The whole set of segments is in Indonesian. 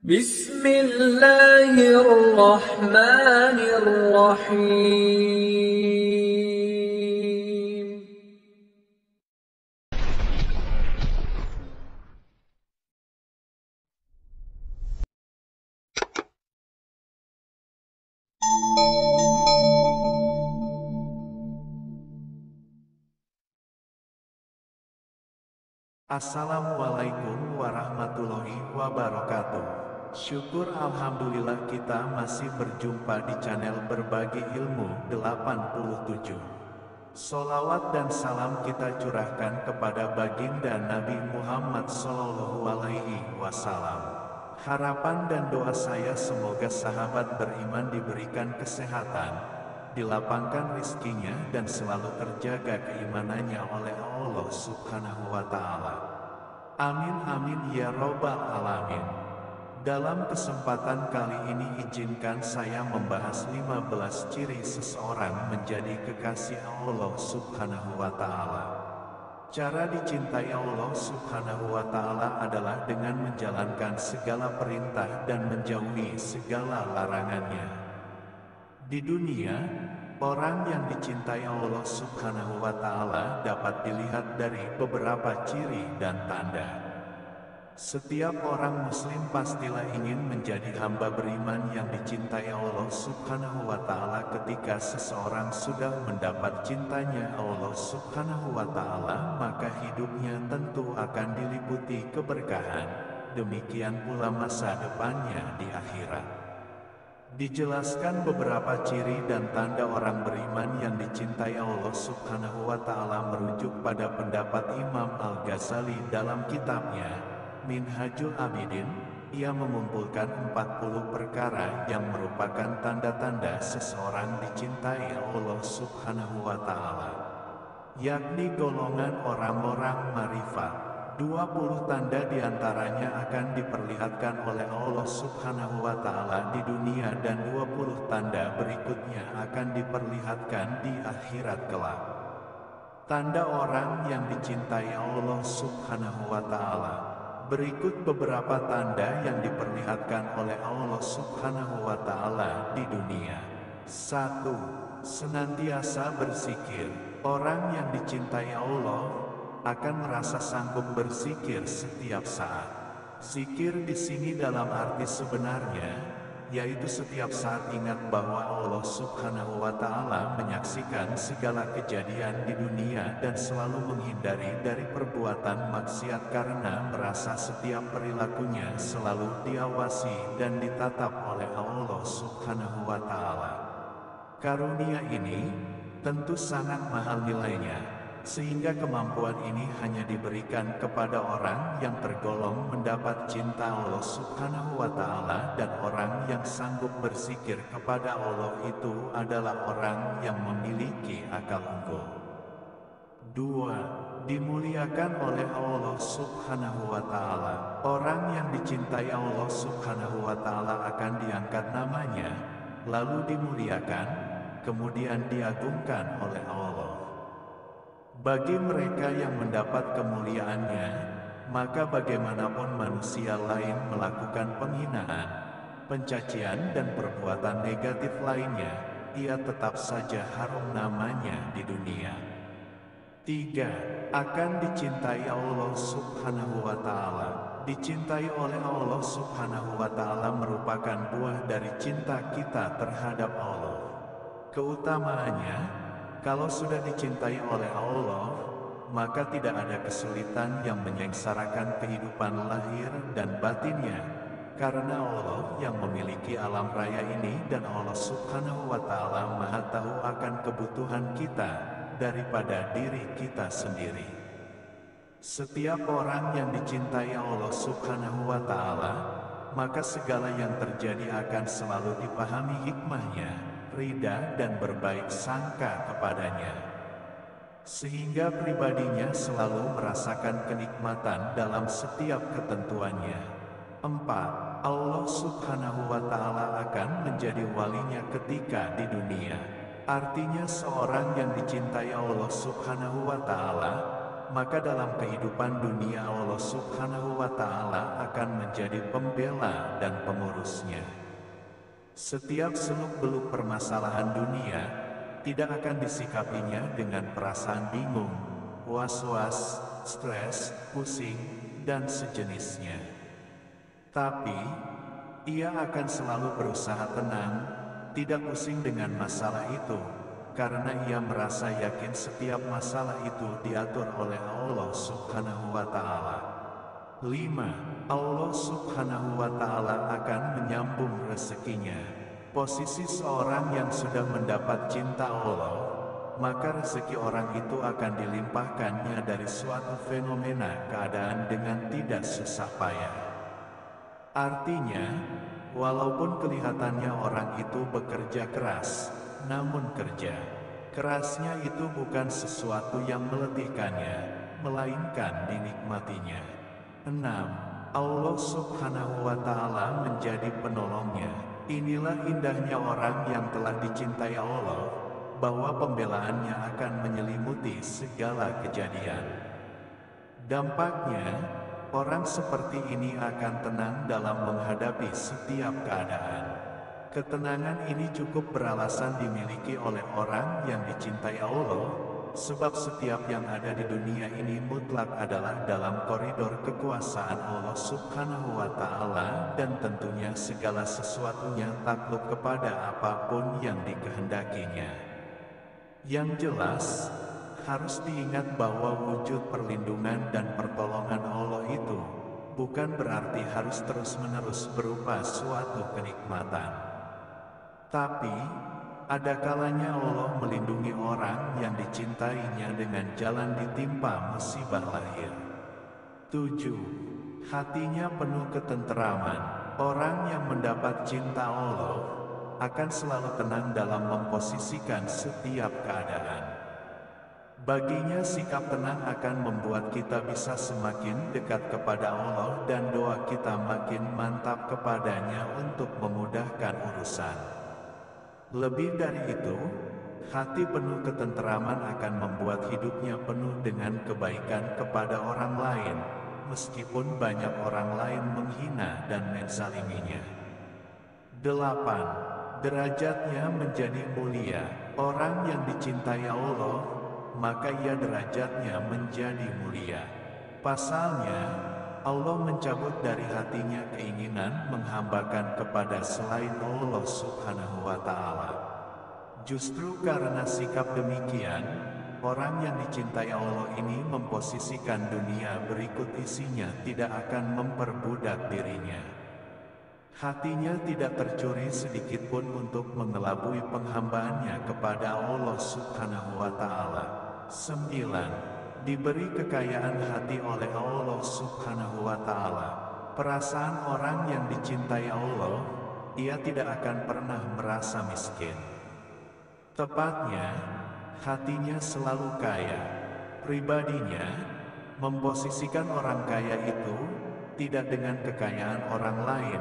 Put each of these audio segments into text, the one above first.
بسم الله الرحمن الرحيم. Assalamualaikum warahmatullahi wabarakatuh. Syukur alhamdulillah kita masih berjumpa di channel Berbagi Ilmu 87. Solawat dan salam kita curahkan kepada baginda Nabi Muhammad SAW. Harapan dan doa saya semoga sahabat beriman diberikan kesehatan, dilapangkan rizkinya dan selalu terjaga keimanannya oleh Allah Subhanahu wa Ta'ala. Amin amin ya robbal alamin. Dalam kesempatan kali ini izinkan saya membahas 15 ciri seseorang menjadi kekasih Allah Subhanahu wa Ta'ala. Cara dicintai Allah Subhanahu wa Ta'ala adalah dengan menjalankan segala perintah dan menjauhi segala larangannya. Di dunia, orang yang dicintai Allah Subhanahu wa Ta'ala dapat dilihat dari beberapa ciri dan tanda. Setiap orang muslim pastilah ingin menjadi hamba beriman yang dicintai Allah Subhanahu wa Ta'ala. Ketika seseorang sudah mendapat cintanya Allah Subhanahu wa Ta'ala, maka hidupnya tentu akan diliputi keberkahan. Demikian pula masa depannya di akhirat. Dijelaskan beberapa ciri dan tanda orang beriman yang dicintai Allah Subhanahu wa Ta'ala merujuk pada pendapat Imam Al-Ghazali dalam kitabnya Minhajul Abidin. Ia mengumpulkan 40 perkara yang merupakan tanda-tanda seseorang dicintai Allah Subhanahu wa Ta'ala, yakni golongan orang-orang marifat. 20 tanda diantaranya akan diperlihatkan oleh Allah Subhanahu wa Ta'ala di dunia dan 20 tanda berikutnya akan diperlihatkan di akhirat kelak. Tanda orang yang dicintai Allah Subhanahu wa Ta'ala. Berikut beberapa tanda yang diperlihatkan oleh Allah Subhanahu wa Ta'ala di dunia. 1. Senantiasa berzikir. Orang yang dicintai Allah akan merasa sanggup berzikir setiap saat. Zikir di sini dalam arti sebenarnya yaitu setiap saat ingat bahwa Allah Subhanahu wa Ta'ala menyaksikan segala kejadian di dunia dan selalu menghindari dari perbuatan maksiat karena merasa setiap perilakunya selalu diawasi dan ditatap oleh Allah Subhanahu wa Ta'ala. Karunia ini tentu sangat mahal nilainya, sehingga kemampuan ini hanya diberikan kepada orang yang tergolong mendapat cinta Allah Subhanahu wa Ta'ala, dan orang yang sanggup berzikir kepada Allah itu adalah orang yang memiliki akal unggul. 2. Dimuliakan oleh Allah Subhanahu wa Ta'ala. Orang yang dicintai Allah Subhanahu wa Ta'ala akan diangkat namanya, lalu dimuliakan, kemudian diagungkan oleh Allah. Bagi mereka yang mendapat kemuliaannya, maka bagaimanapun manusia lain melakukan penghinaan, pencacian dan perbuatan negatif lainnya, ia tetap saja harum namanya di dunia. 3. Akan dicintai Allah Subhanahu wa Ta'ala. Dicintai oleh Allah Subhanahu wa Ta'ala merupakan buah dari cinta kita terhadap Allah. Keutamaannya, kalau sudah dicintai oleh Allah, maka tidak ada kesulitan yang menyengsarakan kehidupan lahir dan batinnya, karena Allah yang memiliki alam raya ini dan Allah Subhanahu wa Ta'ala Maha tahu akan kebutuhan kita daripada diri kita sendiri. Setiap orang yang dicintai Allah Subhanahu wa Ta'ala, maka segala yang terjadi akan selalu dipahami hikmahnya, ridha dan berbaik sangka kepadanya, sehingga pribadinya selalu merasakan kenikmatan dalam setiap ketentuannya. 4. Allah Subhanahu wa Ta'ala akan menjadi walinya ketika di dunia. Artinya seorang yang dicintai Allah Subhanahu wa Ta'ala maka dalam kehidupan dunia Allah Subhanahu wa Ta'ala akan menjadi pembela dan pengurusnya. Setiap seluk-beluk permasalahan dunia tidak akan disikapinya dengan perasaan bingung, was-was, stres, pusing, dan sejenisnya. Tapi, ia akan selalu berusaha tenang, tidak pusing dengan masalah itu, karena ia merasa yakin setiap masalah itu diatur oleh Allah Subhanahu wa Ta'ala. 5. Allah Subhanahu wa Ta'ala akan menyambung rezekinya. Posisi seorang yang sudah mendapat cinta Allah, maka rezeki orang itu akan dilimpahkannya dari suatu fenomena keadaan dengan tidak susah payah. Artinya, walaupun kelihatannya orang itu bekerja keras, namun kerja kerasnya itu bukan sesuatu yang meletihkannya, melainkan dinikmatinya. 6. Allah Subhanahu wa Ta'ala menjadi penolongnya. Inilah indahnya orang yang telah dicintai Allah, bahwa pembelaannya akan menyelimuti segala kejadian. Dampaknya, orang seperti ini akan tenang dalam menghadapi setiap keadaan. Ketenangan ini cukup beralasan dimiliki oleh orang yang dicintai Allah, sebab setiap yang ada di dunia ini mutlak adalah dalam koridor kekuasaan Allah Subhanahu wa Ta'ala, dan tentunya segala sesuatunya takluk kepada apapun yang dikehendakinya. Yang jelas, harus diingat bahwa wujud perlindungan dan pertolongan Allah itu bukan berarti harus terus-menerus berupa suatu kenikmatan. Tapi, ada kalanya Allah melindungi orang yang dicintainya dengan jalan ditimpa musibah lahir. 7. Hatinya penuh ketenteraman. Orang yang mendapat cinta Allah akan selalu tenang dalam memposisikan setiap keadaan. Baginya sikap tenang akan membuat kita bisa semakin dekat kepada Allah dan doa kita makin mantap kepadanya untuk memudahkan urusan. Lebih dari itu, hati penuh ketenteraman akan membuat hidupnya penuh dengan kebaikan kepada orang lain, meskipun banyak orang lain menghina dan menzaliminya. 8. Derajatnya menjadi mulia. Orang yang dicintai Allah, maka ia derajatnya menjadi mulia. Pasalnya, Allah mencabut dari hatinya keinginan menghambakan kepada selain Allah Subhanahu wa Ta'ala. Justru karena sikap demikian, orang yang dicintai Allah ini memposisikan dunia berikut isinya tidak akan memperbudak dirinya. Hatinya tidak tercuri sedikit pun untuk mengelabui penghambaannya kepada Allah Subhanahu wa Ta'ala. 9. Diberi kekayaan hati oleh Allah Subhanahu wa Ta'ala. Perasaan orang yang dicintai Allah, ia tidak akan pernah merasa miskin. Tepatnya, hatinya selalu kaya. Pribadinya memposisikan orang kaya itu tidak dengan kekayaan orang lain,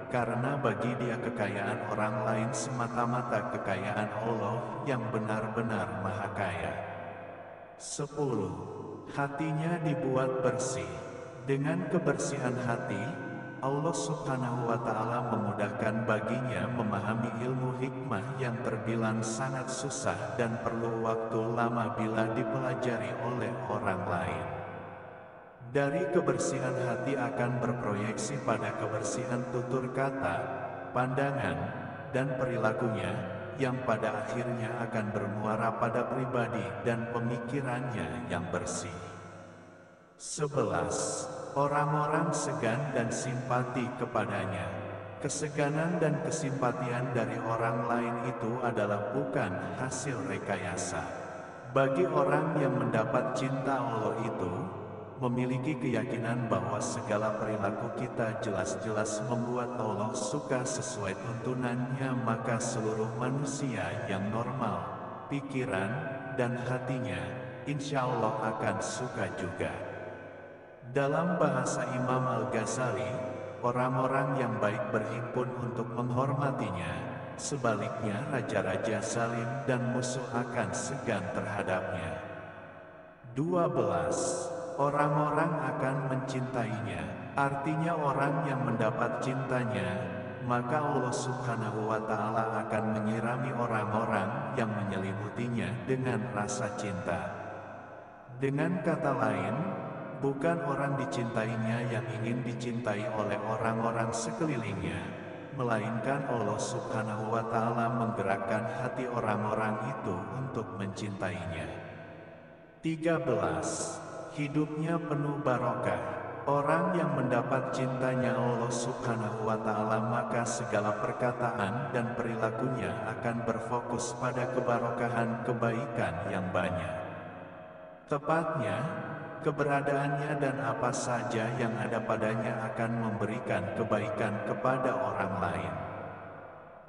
karena bagi dia kekayaan orang lain semata-mata kekayaan Allah yang benar-benar maha kaya. 10. Hatinya dibuat bersih. Dengan kebersihan hati, Allah Subhanahu wa Ta'ala memudahkan baginya memahami ilmu hikmah yang terbilang sangat susah dan perlu waktu lama bila dipelajari oleh orang lain. Dari kebersihan hati akan berproyeksi pada kebersihan tutur kata, pandangan, dan perilakunya, yang pada akhirnya akan bermuara pada pribadi dan pemikirannya yang bersih. 11. Orang-orang segan dan simpati kepadanya. Keseganan dan kesimpatian dari orang lain itu adalah bukan hasil rekayasa. Bagi orang yang mendapat cinta Allah itu, memiliki keyakinan bahwa segala perilaku kita jelas-jelas membuat Allah suka sesuai tuntunannya, maka seluruh manusia yang normal, pikiran, dan hatinya, insya Allah akan suka juga. Dalam bahasa Imam Al-Ghazali, orang-orang yang baik berhimpun untuk menghormatinya, sebaliknya raja-raja zalim dan musuh akan segan terhadapnya. 12. Orang-orang akan mencintainya. Artinya orang yang mendapat cintanya, maka Allah Subhanahu wa Ta'ala akan menyirami orang-orang yang menyelimutinya dengan rasa cinta. Dengan kata lain, bukan orang dicintainya yang ingin dicintai oleh orang-orang sekelilingnya, melainkan Allah Subhanahu wa Ta'ala menggerakkan hati orang-orang itu untuk mencintainya. 13. Hidupnya penuh barokah. Orang yang mendapat cintanya Allah Subhanahu wa Ta'ala, maka segala perkataan dan perilakunya akan berfokus pada kebarokahan kebaikan yang banyak. Tepatnya, keberadaannya dan apa saja yang ada padanya akan memberikan kebaikan kepada orang lain.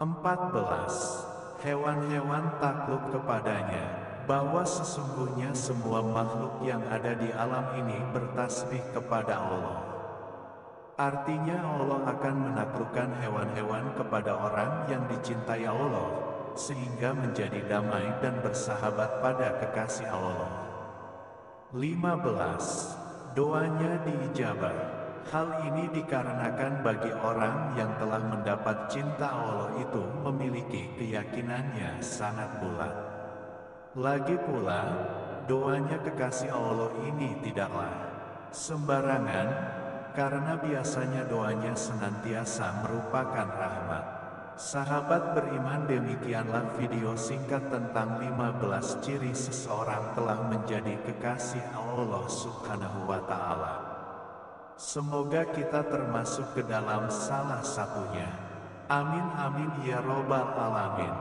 14. Hewan-hewan takluk kepadanya, bahwa sesungguhnya semua makhluk yang ada di alam ini bertasbih kepada Allah. Artinya Allah akan menaklukkan hewan-hewan kepada orang yang dicintai Allah, sehingga menjadi damai dan bersahabat pada kekasih Allah. 15. Doanya diijabah. Hal ini dikarenakan bagi orang yang telah mendapat cinta Allah itu memiliki keyakinannya sangat bulat. Lagi pula, doanya kekasih Allah ini tidaklah sembarangan, karena biasanya doanya senantiasa merupakan rahmat. Sahabat beriman, demikianlah video singkat tentang 15 ciri seseorang telah menjadi kekasih Allah Subhanahu wa Ta'ala. Semoga kita termasuk ke dalam salah satunya. Amin amin ya robbal alamin.